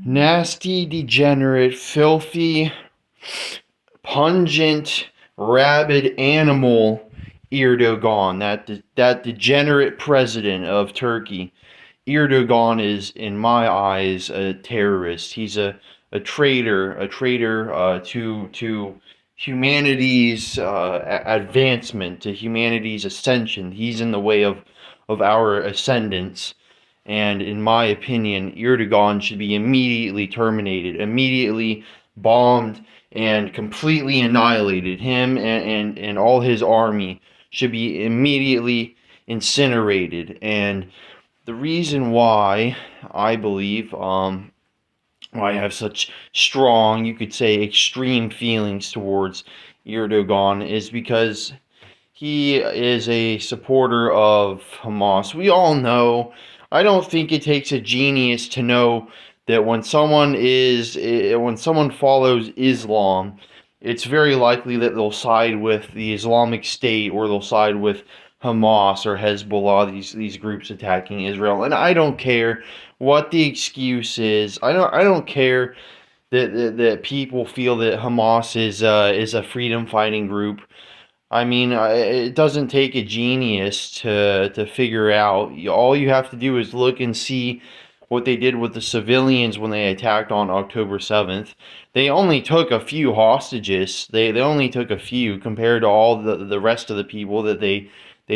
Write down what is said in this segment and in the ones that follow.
Nasty, degenerate, filthy, pungent, rabid animal Erdogan, that degenerate president of Turkey. Erdogan is, in my eyes, a terrorist. He's a traitor to humanity's advancement, to humanity's ascension. He's in the way of our ascendance. And in my opinion, Erdogan should be immediately terminated, immediately bombed, and completely annihilated. Him and all his army should be immediately incinerated. And the reason why I believe why I have such strong, you could say extreme feelings towards Erdogan is because he is a supporter of Hamas. We all know. I don't think it takes a genius to know that when someone follows Islam, it's very likely that they'll side with the Islamic State or they'll side with Hamas or Hezbollah, these groups attacking Israel. And I don't care what the excuse is. I don't care that people feel that Hamas is a freedom fighting group. I mean, it doesn't take a genius to figure out. All you have to do is look and see what they did with the civilians when they attacked on October 7th. They only took a few hostages. They only took a few compared to all the rest of the people that they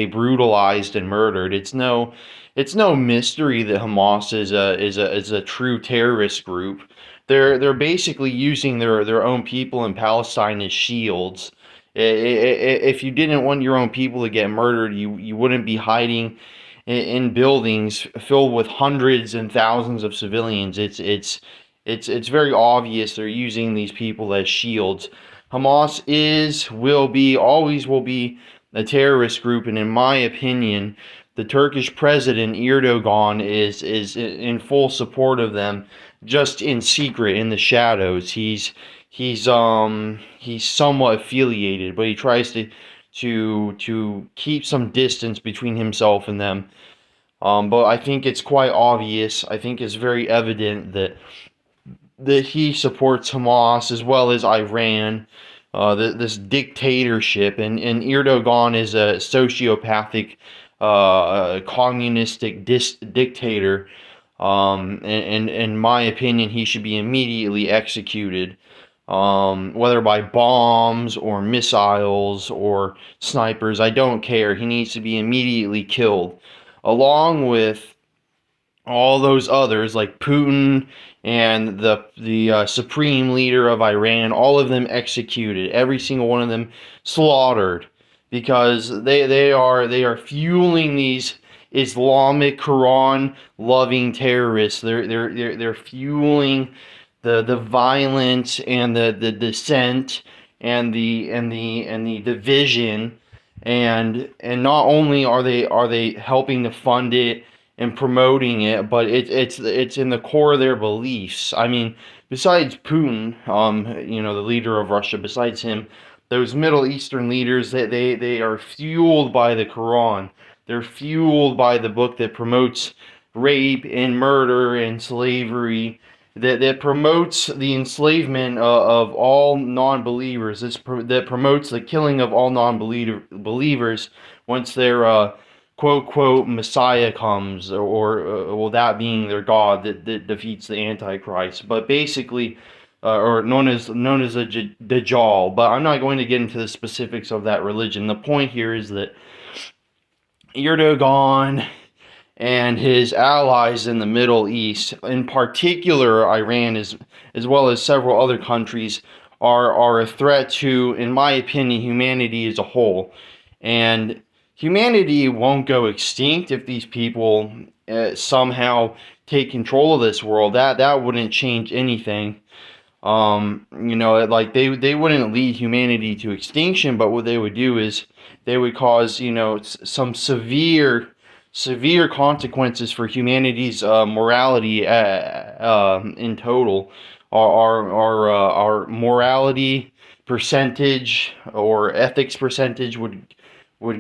brutalized and murdered. It's no mystery that Hamas is a true terrorist group. They're basically using their own people in Palestine as shields. If you didn't want your own people to get murdered, you wouldn't be hiding in buildings filled with hundreds and thousands of civilians. It's very obvious they're using these people as shields. Hamas will be, always will be a terrorist group, and in my opinion, the Turkish president Erdogan is in full support of them, just in secret, in the shadows. He's somewhat affiliated, but he tries to keep some distance between himself and them. But I think it's quite obvious. I think it's very evident that he supports Hamas as well as Iran, this dictatorship, and Erdogan is a sociopathic, communistic dictator. And in my opinion, he should be immediately executed, whether by bombs or missiles or snipers. I don't care. He needs to be immediately killed, along with all those others like Putin and the supreme leader of Iran. All of them executed. Every single one of them slaughtered because they are fueling these Islamic Quran loving terrorists. They're fueling the violence and the dissent and the division, and not only are they helping to fund it and promoting it, but it's in the core of their beliefs. I mean, besides Putin, the leader of Russia, besides him, those Middle Eastern leaders, they are fueled by the Quran. They're fueled by the book that promotes rape and murder and slavery, that promotes the enslavement of all non-believers. That promotes the killing of all non-believers once their quote quote Messiah comes, or well, that being their God that defeats the Antichrist. But basically, or known as a Dajjal. But I'm not going to get into the specifics of that religion. The point here is that Erdogan and his allies in the Middle East, in particular Iran, as well as several other countries, are a threat to, in my opinion, humanity as a whole. And humanity won't go extinct if these people somehow take control of this world. That wouldn't change anything. Like they wouldn't lead humanity to extinction, but what they would do is they would cause, some severe consequences for humanity's morality in total. Our morality percentage or ethics percentage would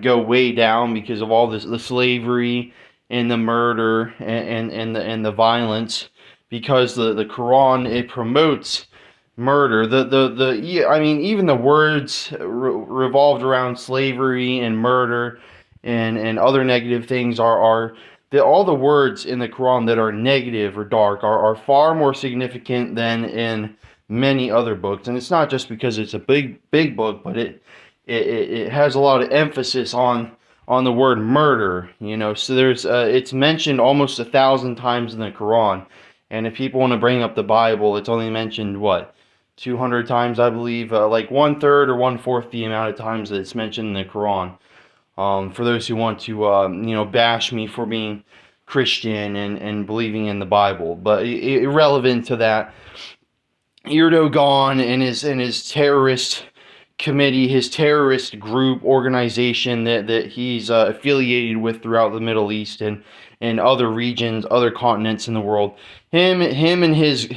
go way down because of all this, the slavery and the murder and the violence, because the Quran, it promotes murder. I mean, even the words revolved around slavery and murder and other negative things all the words in the Quran that are negative or dark are far more significant than in many other books. And it's not just because it's a big book, but it has a lot of emphasis on the word murder. So it's mentioned almost 1,000 times in the Quran. And if people want to bring up the Bible, it's only mentioned, what, 200 times, I believe, like 1/3 or 1/4 the amount of times that it's mentioned in the Quran. For those who want to, bash me for being Christian and believing in the Bible. But irrelevant to that, Erdogan and his terrorist committee, his terrorist group organization that he's affiliated with throughout the Middle East and other regions, other continents in the world. Him and his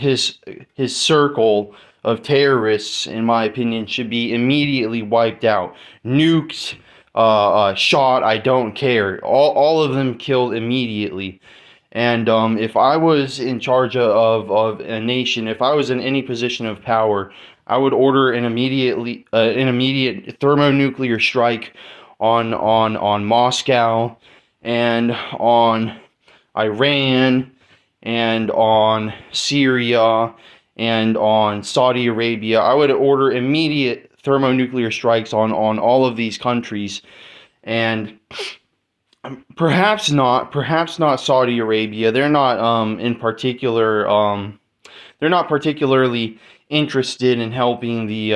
circle of terrorists, in my opinion, should be immediately wiped out, nuked, shot. I don't care. All of them killed immediately. And if I was in charge of a nation, if I was in any position of power, I would order an immediate thermonuclear strike on Moscow and on Iran and on Syria and on Saudi Arabia. I would order immediate thermonuclear strikes on all of these countries, and perhaps not Saudi Arabia. They're not they're not particularly interested in helping the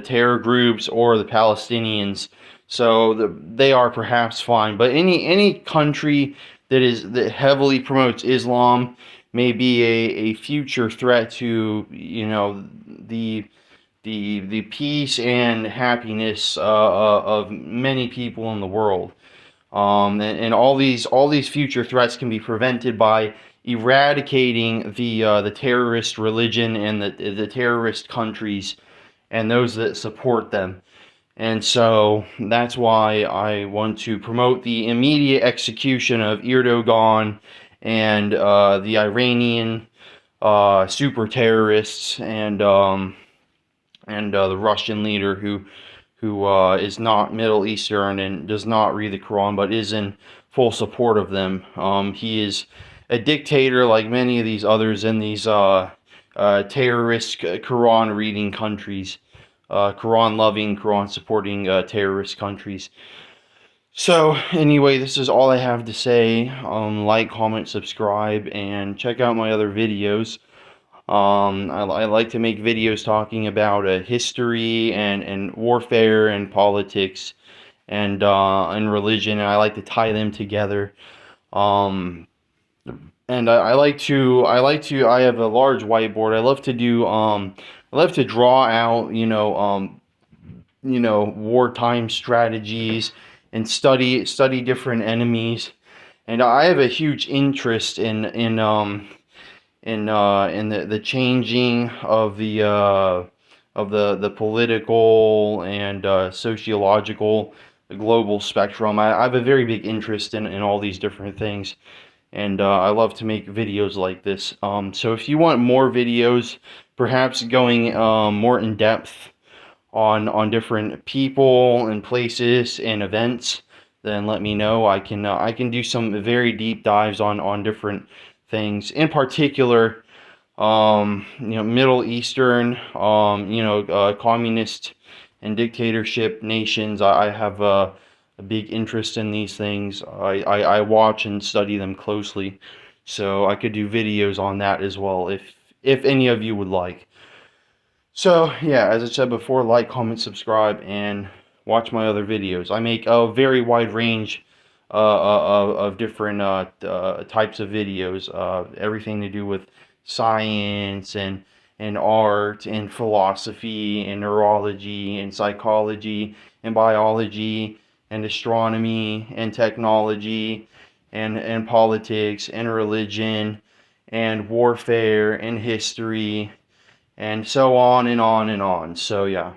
terror groups or the Palestinians. So they are perhaps fine. But any country that heavily promotes Islam may be a future threat to the peace and happiness of many people in the world. And all these future threats can be prevented by eradicating the terrorist religion and the terrorist countries and those that support them. And so that's why I want to promote the immediate execution of Erdogan and the Iranian super terrorists and the Russian leader who is not Middle Eastern and does not read the Quran, but is in full support of them. He is a dictator like many of these others in these terrorist Quran reading countries, Quran loving, Quran supporting terrorist countries. So anyway, this is all I have to say. Like, comment, subscribe, and check out my other videos. I like to make videos talking about history and warfare and politics and religion, and I like to tie them together. And I have a large whiteboard. I love to draw out wartime strategies and study different enemies. And I have a huge interest in the changing of the political and sociological global spectrum. I have a very big interest in all these different things, and I love to make videos like this. So if you want more videos, perhaps going more in depth on different people and places and events, then let me know. I can do some very deep dives on different things, in particular, Middle Eastern, communist and dictatorship nations. I have a big interest in these things. I watch and study them closely, so I could do videos on that as well if any of you would like. So yeah, as I said before, like, comment, subscribe, and watch my other videos. I make a very wide range of different types of videos, everything to do with science and art and philosophy and neurology and psychology and biology and astronomy and technology and politics and religion and warfare and history and so on and on and on. So yeah.